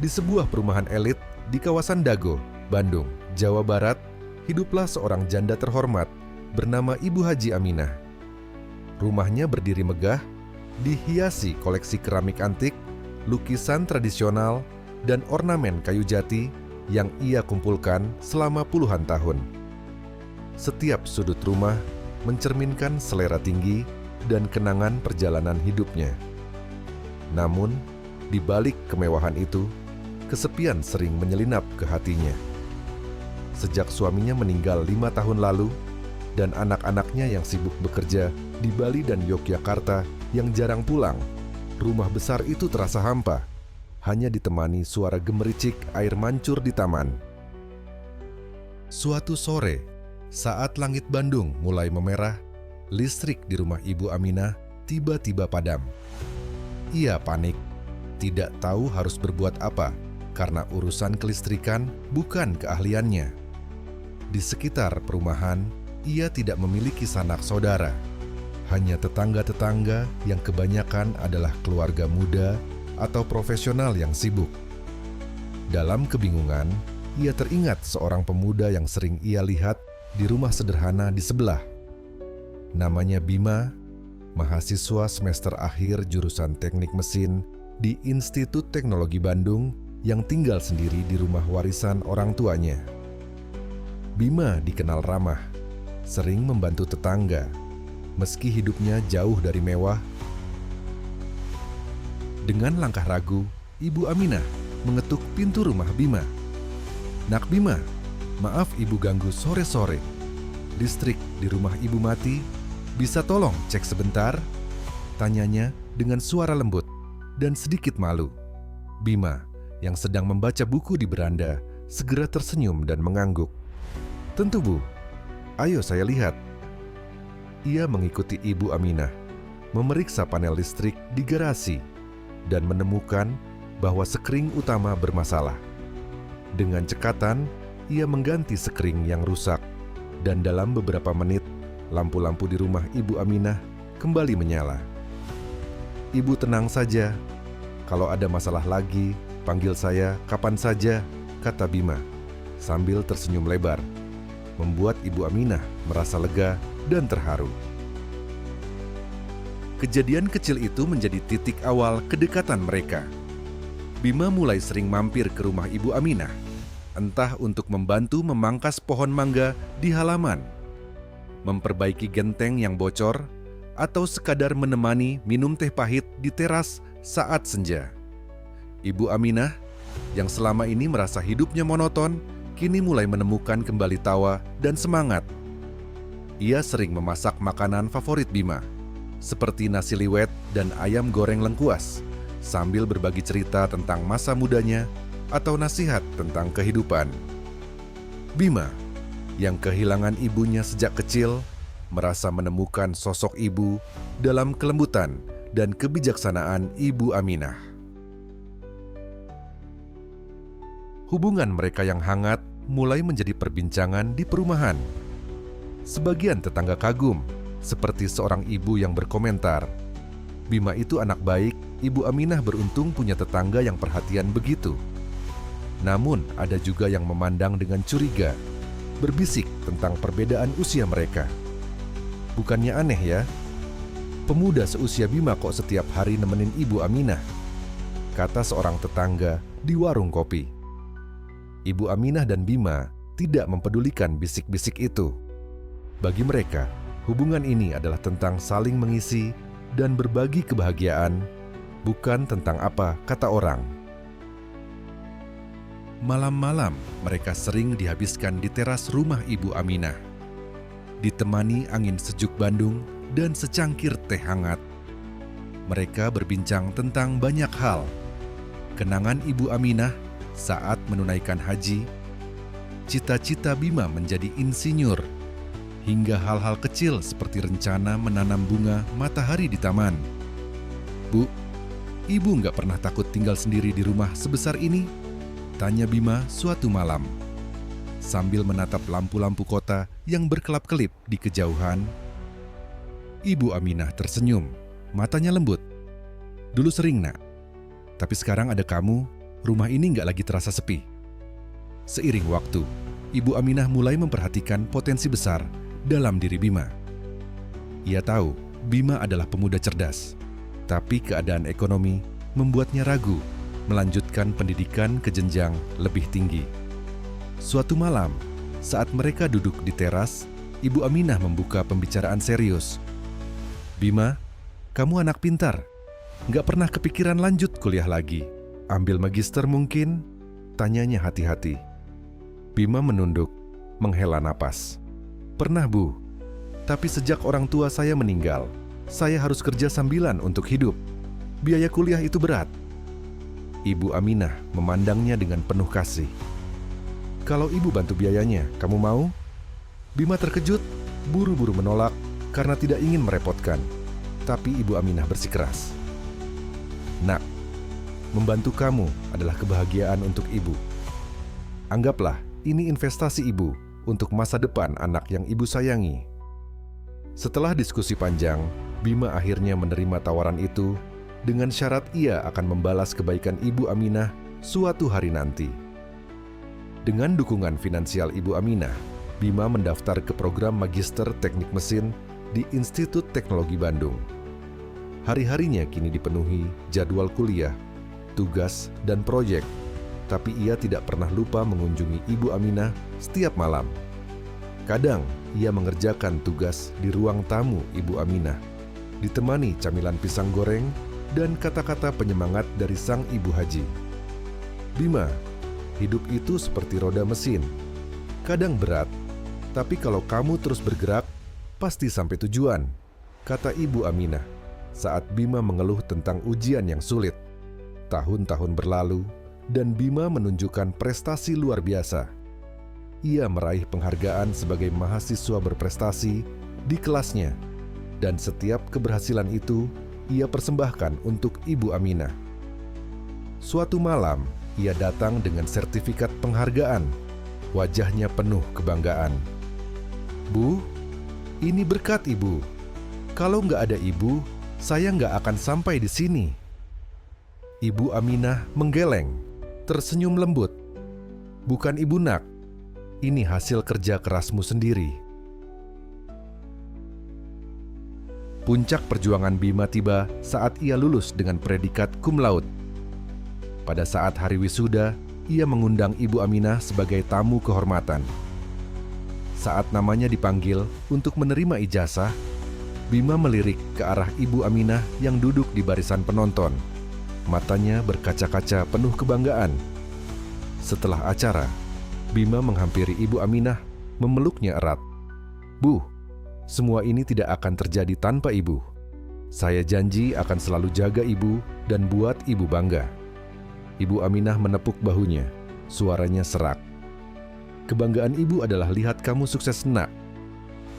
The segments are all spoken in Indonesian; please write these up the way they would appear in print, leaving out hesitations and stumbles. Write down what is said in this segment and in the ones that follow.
Di sebuah perumahan elit di kawasan Dago, Bandung, Jawa Barat, hiduplah seorang janda terhormat bernama Ibu Haji Aminah. Rumahnya berdiri megah, dihiasi koleksi keramik antik, lukisan tradisional, dan ornamen kayu jati yang ia kumpulkan selama puluhan tahun. Setiap sudut rumah mencerminkan selera tinggi dan kenangan perjalanan hidupnya. Namun, di balik kemewahan itu, kesepian sering menyelinap ke hatinya. Sejak suaminya meninggal 5 tahun lalu, dan anak-anaknya yang sibuk bekerja di Bali dan Yogyakarta yang jarang pulang, rumah besar itu terasa hampa, hanya ditemani suara gemericik air mancur di taman. Suatu sore, saat langit Bandung mulai memerah, listrik di rumah Ibu Aminah tiba-tiba padam. Ia panik, tidak tahu harus berbuat apa, karena urusan kelistrikan bukan keahliannya. Di sekitar perumahan, ia tidak memiliki sanak saudara, hanya tetangga-tetangga yang kebanyakan adalah keluarga muda atau profesional yang sibuk. Dalam kebingungan, ia teringat seorang pemuda yang sering ia lihat di rumah sederhana di sebelah. Namanya Bima, mahasiswa semester akhir jurusan teknik mesin di Institut Teknologi Bandung yang tinggal sendiri di rumah warisan orang tuanya. Bima dikenal ramah, sering membantu tetangga, meski hidupnya jauh dari mewah. Dengan langkah ragu, Ibu Aminah mengetuk pintu rumah Bima. "Nak Bima, maaf ibu ganggu sore-sore. Listrik di rumah ibu mati, bisa tolong cek sebentar?" Tanyanya dengan suara lembut dan sedikit malu. Bima, yang sedang membaca buku di beranda, segera tersenyum dan mengangguk. "Tentu Bu, ayo saya lihat." Ia mengikuti Ibu Aminah, memeriksa panel listrik di garasi, dan menemukan bahwa sekring utama bermasalah. Dengan cekatan, ia mengganti sekring yang rusak, dan dalam beberapa menit, lampu-lampu di rumah Ibu Aminah kembali menyala. "Ibu tenang saja, kalau ada masalah lagi, panggil saya kapan saja," kata Bima, sambil tersenyum lebar, membuat Ibu Aminah merasa lega dan terharu. Kejadian kecil itu menjadi titik awal kedekatan mereka. Bima mulai sering mampir ke rumah Ibu Aminah, entah untuk membantu memangkas pohon mangga di halaman, memperbaiki genteng yang bocor, atau sekadar menemani minum teh pahit di teras saat senja. Ibu Aminah, yang selama ini merasa hidupnya monoton, kini mulai menemukan kembali tawa dan semangat. Ia sering memasak makanan favorit Bima, seperti nasi liwet dan ayam goreng lengkuas, sambil berbagi cerita tentang masa mudanya atau nasihat tentang kehidupan. Bima, yang kehilangan ibunya sejak kecil, merasa menemukan sosok ibu dalam kelembutan dan kebijaksanaan Ibu Aminah. Hubungan mereka yang hangat mulai menjadi perbincangan di perumahan. Sebagian tetangga kagum, seperti seorang ibu yang berkomentar, "Bima itu anak baik, Ibu Aminah beruntung punya tetangga yang perhatian begitu." Namun ada juga yang memandang dengan curiga, berbisik tentang perbedaan usia mereka. "Bukannya aneh ya? Pemuda seusia Bima kok setiap hari nemenin Ibu Aminah," kata seorang tetangga di warung kopi. Ibu Aminah dan Bima tidak mempedulikan bisik-bisik itu. Bagi mereka, hubungan ini adalah tentang saling mengisi dan berbagi kebahagiaan, bukan tentang apa kata orang. Malam-malam mereka sering dihabiskan di teras rumah Ibu Aminah. Ditemani angin sejuk Bandung dan secangkir teh hangat, mereka berbincang tentang banyak hal. Kenangan Ibu Aminah saat menunaikan haji, cita-cita Bima menjadi insinyur, hingga hal-hal kecil seperti rencana menanam bunga matahari di taman. "Bu, ibu nggak pernah takut tinggal sendiri di rumah sebesar ini?" tanya Bima suatu malam. Sambil menatap lampu-lampu kota yang berkelap-kelip di kejauhan, Ibu Aminah tersenyum, matanya lembut. "Dulu sering, Nak. Tapi sekarang ada kamu, rumah ini nggak lagi terasa sepi. Seiring waktu, Ibu Aminah mulai memperhatikan potensi besar dalam diri Bima. Ia tahu Bima adalah pemuda cerdas, tapi keadaan ekonomi membuatnya ragu melanjutkan pendidikan ke jenjang lebih tinggi. Suatu malam, saat mereka duduk di teras, Ibu Aminah membuka pembicaraan serius. "Bima, kamu anak pintar. Nggak pernah kepikiran lanjut kuliah lagi. Ambil magister mungkin?" tanyanya hati-hati. Bima menunduk, menghela napas. "Pernah, Bu. Tapi sejak orang tua saya meninggal, saya harus kerja sambilan untuk hidup. Biaya kuliah itu berat." Ibu Aminah memandangnya dengan penuh kasih. "Kalau ibu bantu biayanya, kamu mau?" Bima terkejut, buru-buru menolak karena tidak ingin merepotkan. Tapi Ibu Aminah bersikeras. "Nak, membantu kamu adalah kebahagiaan untuk ibu. Anggaplah ini investasi ibu untuk masa depan anak yang ibu sayangi." Setelah diskusi panjang, Bima akhirnya menerima tawaran itu dengan syarat ia akan membalas kebaikan Ibu Aminah suatu hari nanti. Dengan dukungan finansial Ibu Aminah, Bima mendaftar ke program Magister Teknik Mesin di Institut Teknologi Bandung. Hari-harinya kini dipenuhi jadwal kuliah, tugas, dan proyek, tapi ia tidak pernah lupa mengunjungi Ibu Aminah setiap malam. Kadang ia mengerjakan tugas di ruang tamu Ibu Aminah, ditemani camilan pisang goreng dan kata-kata penyemangat dari sang ibu haji. "Bima, hidup itu seperti roda mesin. Kadang berat, tapi kalau kamu terus bergerak, pasti sampai tujuan," kata Ibu Aminah saat Bima mengeluh tentang ujian yang sulit. Tahun-tahun berlalu, dan Bima menunjukkan prestasi luar biasa. Ia meraih penghargaan sebagai mahasiswa berprestasi di kelasnya, dan setiap keberhasilan itu ia persembahkan untuk Ibu Aminah. Suatu malam, ia datang dengan sertifikat penghargaan. Wajahnya penuh kebanggaan. "Bu, ini berkat Ibu. Kalau nggak ada Ibu, saya nggak akan sampai di sini." Ibu Aminah menggeleng, tersenyum lembut. "Bukan Ibu, Nak. Ini hasil kerja kerasmu sendiri." Puncak perjuangan Bima tiba saat ia lulus dengan predikat cum laude. Pada saat hari wisuda, ia mengundang Ibu Aminah sebagai tamu kehormatan. Saat namanya dipanggil untuk menerima ijazah, Bima melirik ke arah Ibu Aminah yang duduk di barisan penonton. Matanya berkaca-kaca penuh kebanggaan. Setelah acara, Bima menghampiri Ibu Aminah, memeluknya erat. "Bu, semua ini tidak akan terjadi tanpa Ibu. Saya janji akan selalu jaga Ibu dan buat Ibu bangga." Ibu Aminah menepuk bahunya, suaranya serak. "Kebanggaan Ibu adalah lihat kamu sukses, Nak.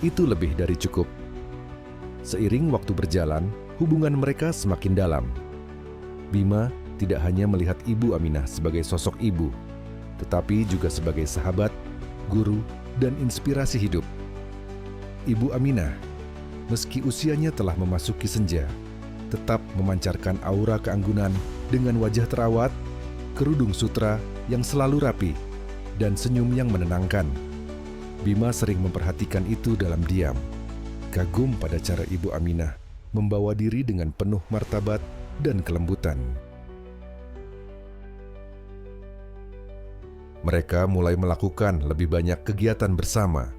Itu lebih dari cukup." Seiring waktu berjalan, hubungan mereka semakin dalam. Bima tidak hanya melihat Ibu Aminah sebagai sosok ibu, tetapi juga sebagai sahabat, guru, dan inspirasi hidup. Ibu Aminah, meski usianya telah memasuki senja, tetap memancarkan aura keanggunan dengan wajah terawat, kerudung sutra yang selalu rapi, dan senyum yang menenangkan. Bima sering memperhatikan itu dalam diam, kagum pada cara Ibu Aminah membawa diri dengan penuh martabat dan kelembutan. Mereka mulai melakukan lebih banyak kegiatan bersama,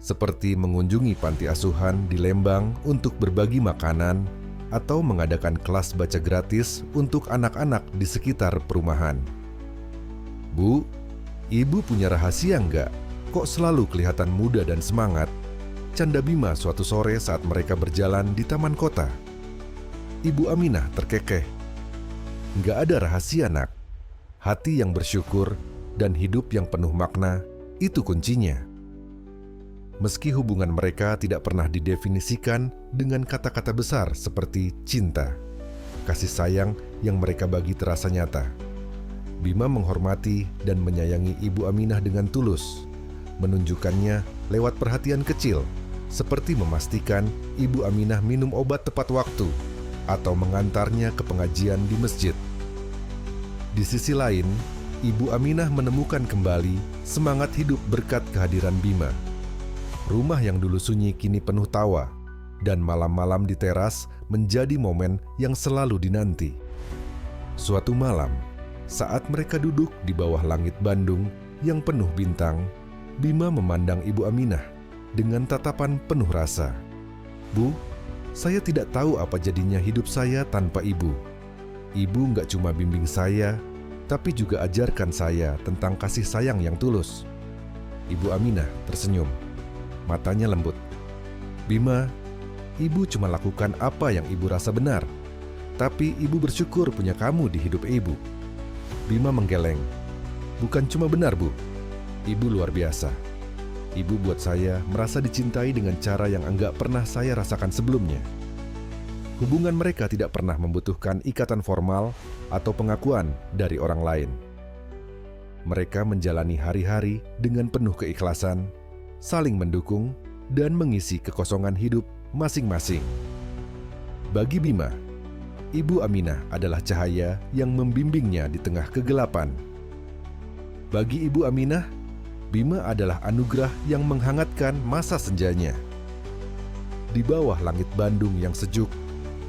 seperti mengunjungi panti asuhan di Lembang untuk berbagi makanan atau mengadakan kelas baca gratis untuk anak-anak di sekitar perumahan. "Bu, Ibu punya rahasia nggak? Kok selalu kelihatan muda dan semangat?" canda Bima suatu sore saat mereka berjalan di taman kota. Ibu Aminah terkekeh. "Nggak ada rahasia, Nak. Hati yang bersyukur dan hidup yang penuh makna, itu kuncinya." Meski hubungan mereka tidak pernah didefinisikan dengan kata-kata besar seperti cinta, kasih sayang yang mereka bagi terasa nyata. Bima menghormati dan menyayangi Ibu Aminah dengan tulus, menunjukkannya lewat perhatian kecil, seperti memastikan Ibu Aminah minum obat tepat waktu atau mengantarnya ke pengajian di masjid. Di sisi lain, Ibu Aminah menemukan kembali semangat hidup berkat kehadiran Bima. Rumah yang dulu sunyi kini penuh tawa, dan malam-malam di teras menjadi momen yang selalu dinanti. Suatu malam, saat mereka duduk di bawah langit Bandung yang penuh bintang, Bima memandang Ibu Aminah dengan tatapan penuh rasa. "Bu, saya tidak tahu apa jadinya hidup saya tanpa Ibu. Ibu nggak cuma bimbing saya, tapi juga ajarkan saya tentang kasih sayang yang tulus." Ibu Aminah tersenyum, matanya lembut. "Bima, Ibu cuma lakukan apa yang Ibu rasa benar, tapi Ibu bersyukur punya kamu di hidup Ibu." Bima menggeleng. "Bukan cuma benar, Bu. Ibu luar biasa. Ibu buat saya merasa dicintai dengan cara yang enggak pernah saya rasakan sebelumnya." Hubungan mereka tidak pernah membutuhkan ikatan formal atau pengakuan dari orang lain. Mereka menjalani hari-hari dengan penuh keikhlasan, saling mendukung, dan mengisi kekosongan hidup masing-masing. Bagi Bima, Ibu Aminah adalah cahaya yang membimbingnya di tengah kegelapan. Bagi Ibu Aminah, Bima adalah anugerah yang menghangatkan masa senjanya. Di bawah langit Bandung yang sejuk,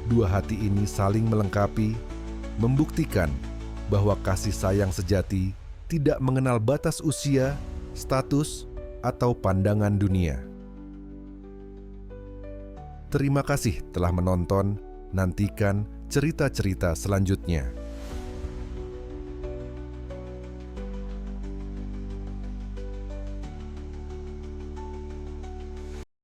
dua hati ini saling melengkapi, membuktikan bahwa kasih sayang sejati tidak mengenal batas usia, status, atau pandangan dunia. Terima kasih telah menonton. Nantikan cerita-cerita selanjutnya.